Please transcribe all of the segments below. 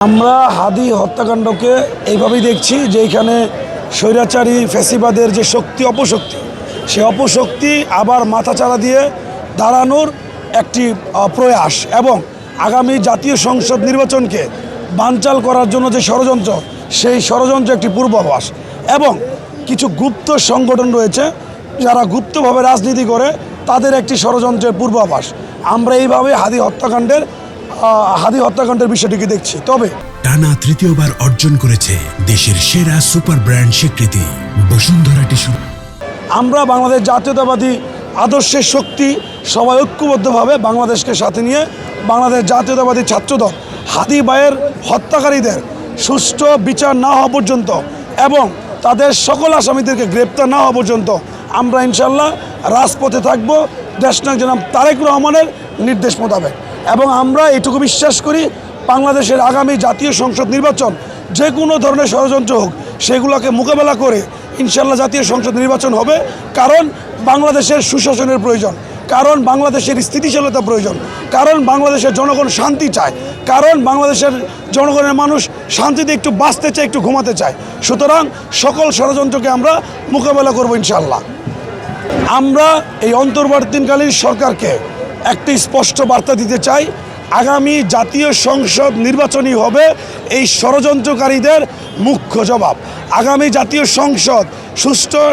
আমরা হাদি হত্যাকাণ্ডকে এইভাবেই দেখছি যে এইখানে স্বৈরাচারী ফ্যাসিবাদের যে শক্তি অপশক্তি, সে অপশক্তি আবার মাথাচাড়া দিয়ে দাঁড়ানোর একটি প্রয়াস এবং আগামী জাতীয় সংসদ নির্বাচনকে বানচাল করার জন্য যে ষড়যন্ত্র, সেই ষড়যন্ত্র একটি পূর্বাভাস। এবং কিছু গুপ্ত সংগঠন রয়েছে যারা গুপ্তভাবে রাজনীতি করে, তাদের একটি ষড়যন্ত্রের পূর্বাভাস। আমরা এইভাবে হাদি হত্যাকাণ্ডের বিষয়টিকে দেখছি। তবে টানা তৃতীয়বার অর্জন করেছে দেশের সেরা সুপার ব্র্যান্ড স্বীকৃতি বসুন্ধরা টিস্যু। আমরা বাংলাদেশ জাতীয়তাবাদী আদর্শের শক্তি সবাই ঐক্যবদ্ধভাবে বাংলাদেশকে সাথে নিয়ে বাংলাদেশ জাতীয়তাবাদী ছাত্রদল হাদি ভাইয়ের হত্যাকারীদের সুষ্ঠু বিচার না হওয়া পর্যন্ত এবং তাদের সকল আসামিদেরকে গ্রেপ্তার না হওয়া পর্যন্ত আমরা ইনশাল্লাহ রাজপথে থাকব দেশনায়ক জনাব তারেক রহমানের নির্দেশ মোতাবেক। এবং আমরা এটুকু বিশ্বাস করি, বাংলাদেশের আগামী জাতীয় সংসদ নির্বাচন যে কোনো ধরনের ষড়যন্ত্র হোক, সেগুলোকে মোকাবেলা করে ইনশাল্লাহ জাতীয় সংসদ নির্বাচন হবে। কারণ বাংলাদেশের সুশাসনের প্রয়োজন, কারণ বাংলাদেশের স্থিতিশীলতা প্রয়োজন, কারণ বাংলাদেশের জনগণ শান্তি চায়, কারণ বাংলাদেশের জনগণের মানুষ শান্তিতে একটু বাঁচতে চায়, একটু ঘুমাতে চায়। সুতরাং সকল ষড়যন্ত্রকে আমরা মোকাবেলা করব ইনশাল্লাহ। আমরা এই অন্তর্বর্তীকালীন সরকারকে একটি স্পষ্ট বার্তা দিতে চাই, আগামী জাতীয় সংসদ নির্বাচনই হবে এই ষড়যন্ত্রকারীদের মুখ্য জবাব। আগামী জাতীয় সংসদ সুষ্ঠু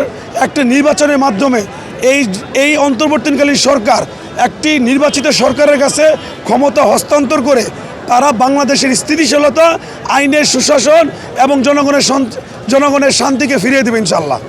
একটি নির্বাচনের মাধ্যমে এই অন্তর্বর্তীকালীন সরকার একটি নির্বাচিত সরকারের কাছে ক্ষমতা হস্তান্তর করে তারা বাংলাদেশের স্থিতিশীলতা, আইনের সুশাসন এবং জনগণের শান্তিকে ফিরিয়ে দেবে ইনশাল্লাহ।